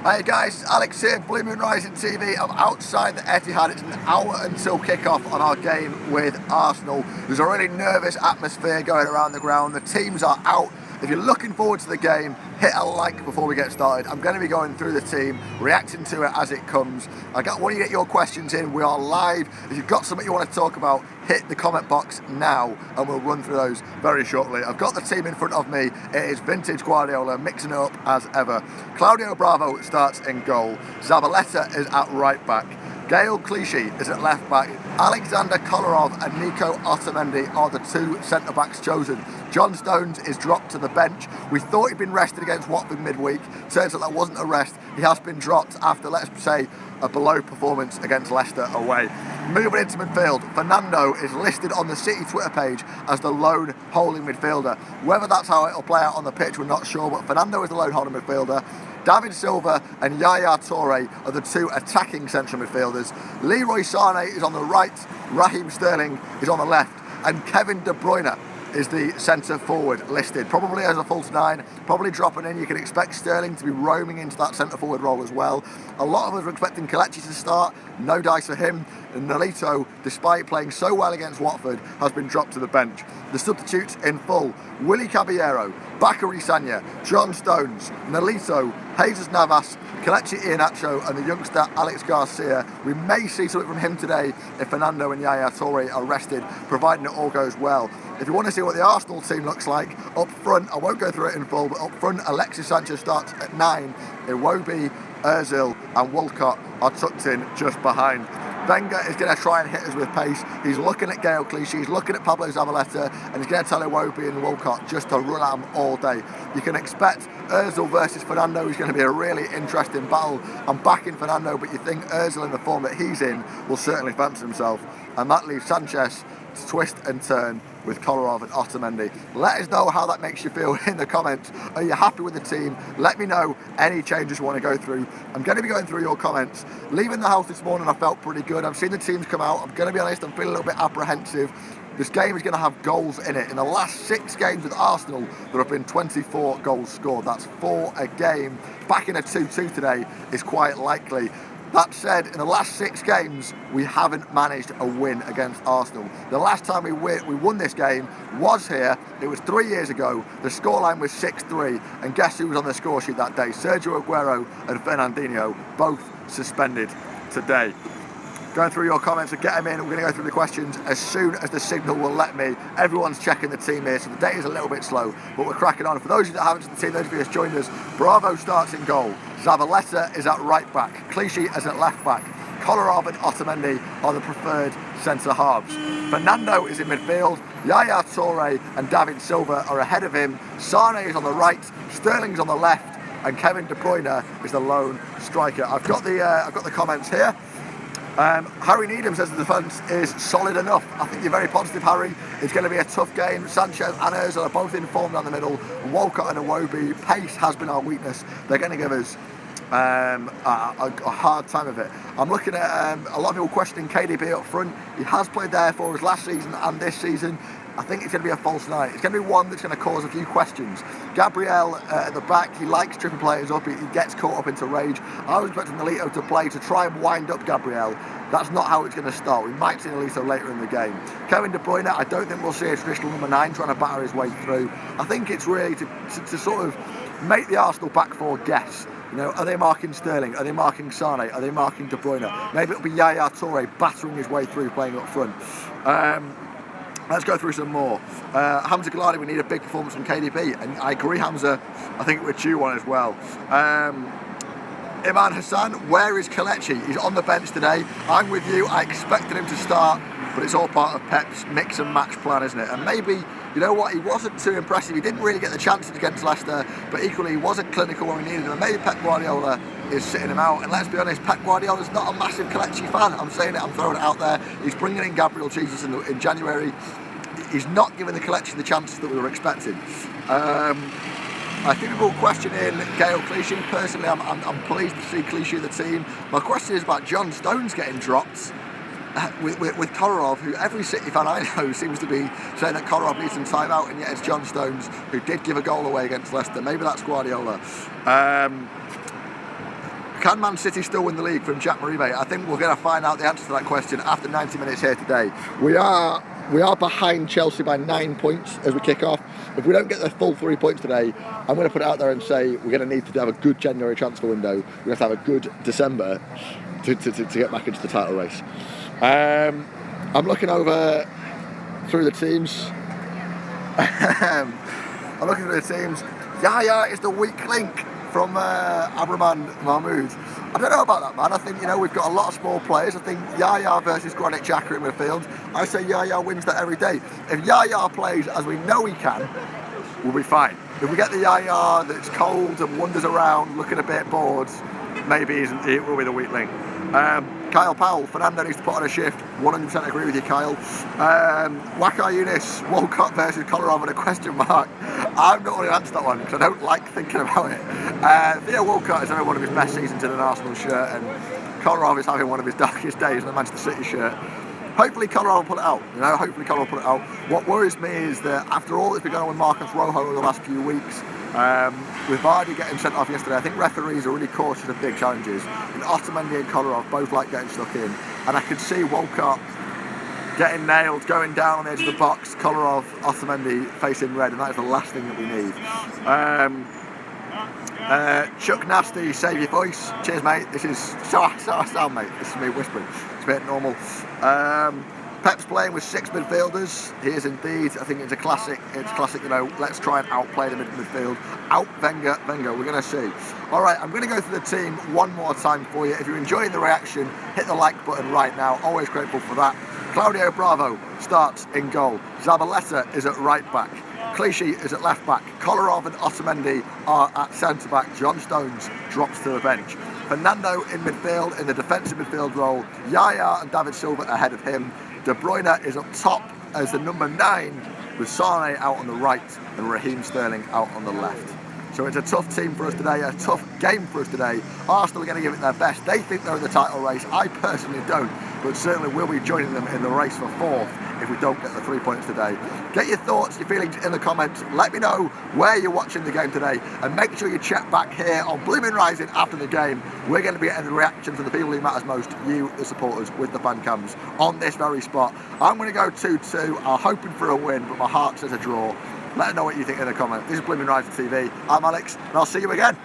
Hey guys, it's Alex here, BlueMoonRisingTV. I'm outside the Etihad. It's an hour until kickoff on our game with Arsenal. There's a really nervous atmosphere going around the ground. The teams are out. If you're looking forward to the game, hit a like before we get started. I'm going to be going through the team, reacting to it as it comes. I want you to get your questions in. We are live. If you've got something you want to talk about, hit the comment box now and we'll run through those very shortly. I've got the team in front of me. It is vintage Guardiola, mixing it up as ever. Claudio Bravo starts in goal. Zabaleta is at right back. Gael Clichy is at left back. Alexander Kolarov and Nico Otamendi are the two centre-backs chosen. John Stones is dropped to the bench. We thought he'd been rested against Watford midweek. Turns out that wasn't a rest. He has been dropped after, let's say, a below performance against Leicester away. Moving into midfield, Fernando is listed on the City Twitter page as the lone holding midfielder. Whether that's how it'll play out on the pitch, we're not sure, but Fernando is the lone holding midfielder. David Silva and Yaya Toure are the two attacking central midfielders. Leroy Sané is on the right, Raheem Sterling is on the left, and Kevin De Bruyne is the centre forward listed, probably as a false nine, probably dropping in. You can expect Sterling to be roaming into that centre forward role as well. A lot of us were expecting Kelechi to start, no dice for him, and Nolito, despite playing so well against Watford, has been dropped to the bench. The substitutes in full: Willy Caballero, Bakary Sagna, John Stones, Nolito, Jesus Navas, Kelechi Iheanacho and the youngster Alex Garcia. We may see something from him today if Fernando and Yaya Toure are rested, providing it all goes well. If you want to see what the Arsenal team looks like, up front, I won't go through it in full, but up front, Alexis Sanchez starts at 9. Iwobi, Ozil and Walcott are tucked in just behind. Wenger is going to try and hit us with pace. He's looking at Gael Clichy, he's looking at Pablo Zabaleta, and he's going to tell Iwobi and Walcott just to run at him all day. You can expect Ozil versus Fernando is going to be a really interesting battle. I'm backing Fernando, but you think Ozil in the form that he's in will certainly fancy himself. And that leaves Sanchez to twist and turn with Kolarov and Otamendi. Let us know how that makes you feel in the comments. Are you happy with the team? Let me know any changes you want to go through. I'm going to be going through your comments. Leaving the house this morning, I felt pretty good. I've seen the teams come out. I'm going to be honest, I'm feeling a little bit apprehensive. This game is going to have goals in it. In the last 6 games with Arsenal, there have been 24 goals scored. That's 4 a game. Back in a 2-2 today is quite likely. That said, in the last 6 games, we haven't managed a win against Arsenal. The last time we won this game was here. It was 3 years ago. The scoreline was 6-3. And guess who was on the score sheet that day? Sergio Aguero and Fernandinho, both suspended today. Going through your comments and get them in. We're going to go through the questions as soon as the signal will let me. Everyone's checking the team here, so the day is a little bit slow, but we're cracking on. For those of you that haven't seen the team, those of you who've joined us, Bravo starts in goal. Zabaleta is at right back. Clichy is at left back. Kolarov and Otamendi are the preferred centre halves. Fernando is in midfield. Yaya Toure and David Silva are ahead of him. Sané is on the right. Sterling's on the left, and Kevin De Bruyne is the lone striker. I've got the comments here. Harry Needham says the defence is solid enough. I think you're very positive, Harry. It's going to be a tough game. Sanchez and Ozil are both informed down the middle. Walcott and Iwobi, pace has been our weakness. They're going to give us a hard time of it. I'm looking at a lot of people questioning KDB up front. He has played there for us last season and this season. I think it's going to be a false night. It's going to be one that's going to cause a few questions. Gabriel at the back, he likes tripping players up. He gets caught up into rage. I was expecting Nolito to play to try and wind up Gabriel. That's not how it's going to start. We might see Nolito later in the game. Kevin De Bruyne, I don't think we'll see a traditional number 9 trying to batter his way through. I think it's really to sort of make the Arsenal back four guess. You know, are they marking Sterling? Are they marking Sané? Are they marking De Bruyne? Maybe it'll be Yaya Toure battering his way through, playing up front. Let's go through some more. Hamza Gulani, we need a big performance from KDB. And I agree, Hamza. I think we're due one as well. Iman Hassan, where is Kelechi? He's on the bench today. I'm with you. I expected him to start, but it's all part of Pep's mix and match plan, isn't it? And maybe, you know what, he wasn't too impressive. He didn't really get the chances against Leicester, but equally he wasn't clinical when we needed him. And maybe Pep Guardiola is sitting him out. And let's be honest, Pep Guardiola's not a massive Kelechi fan. I'm saying it, I'm throwing it out there. He's bringing in Gabriel Jesus in January. He's not giving the Kelechi the chances that we were expecting. I think people question in Gael Clichy. Personally, I'm pleased to see Clichy in the team. My question is about John Stones getting dropped with Kolarov, who every City fan I know seems to be saying that Kolarov needs some time out, and yet it's John Stones who did give a goal away against Leicester. Maybe that's Guardiola. Can Man City still win the league from Jack Moribe? I think we're going to find out the answer to that question after 90 minutes here today. We are behind Chelsea by 9 points as we kick off. If we don't get the full 3 points today, I'm going to put it out there and say we're going to need to have a good January transfer window. We're going to have a good December to get back into the title race. I'm looking over through the teams. Yaya is the weak link from Abraman Mahmoud. I don't know about that, man. I think, we've got a lot of small players. I think Yaya versus Granit Xhaka in midfield. I say Yaya wins that every day. If Yaya plays as we know he can, we'll be fine. If we get the Yaya that's cold and wanders around looking a bit bored, maybe it will be the weak link. Kyle Powell, Fernando needs to put on a shift. 100% agree with you, Kyle. Waka Yunis, Walcott versus Kolarov and a question mark. I'm not going to answer that one because I don't like thinking about it. Theo Walcott is having one of his best seasons in an Arsenal shirt, and Kolarov is having one of his darkest days in a Manchester City shirt. Hopefully Kolarov will put it out. What worries me is that after all that's been going on with Marcos Rojo over the last few weeks, with Vardy getting sent off yesterday, I think referees are really cautious of big challenges. And Otamendi and Kolarov both like getting stuck in. And I could see Walcott getting nailed, going down on the edge of the box, Kolarov, Otamendi facing red, and that is the last thing that we need. Chuck Nasty, save your voice. Cheers, mate. This is so sound, mate. This is me whispering. It's a bit normal. Pep's playing with 6 midfielders. He is indeed. I think it's a classic. Let's try and outplay the midfield. Out Wenger. We're going to see. All right, I'm going to go through the team one more time for you. If you're enjoying the reaction, hit the like button right now. Always grateful for that. Claudio Bravo starts in goal. Zabaleta is at right back. Clichy is at left back. Kolarov and Otamendi are at centre back. John Stones drops to the bench. Fernando in midfield, in the defensive midfield role. Yaya and David Silva ahead of him. De Bruyne is up top as the number 9, with Sane out on the right and Raheem Sterling out on the left. So it's a tough team for us today, a tough game for us today. Arsenal are going to give it their best. They think they're in the title race. I personally don't, but certainly we'll be joining them in the race for 4th if we don't get the 3 points today. Get your thoughts, your feelings in the comments. Let me know where you're watching the game today, and make sure you check back here on Blue Moon Rising after the game. We're going to be getting the reaction from the people who matters most, you, the supporters, with the fan cams on this very spot. I'm going to go 2-2. I'm hoping for a win, but my heart says a draw. Let us know what you think in the comments. This is BlueMoonRisingTV. I'm Alex, and I'll see you again.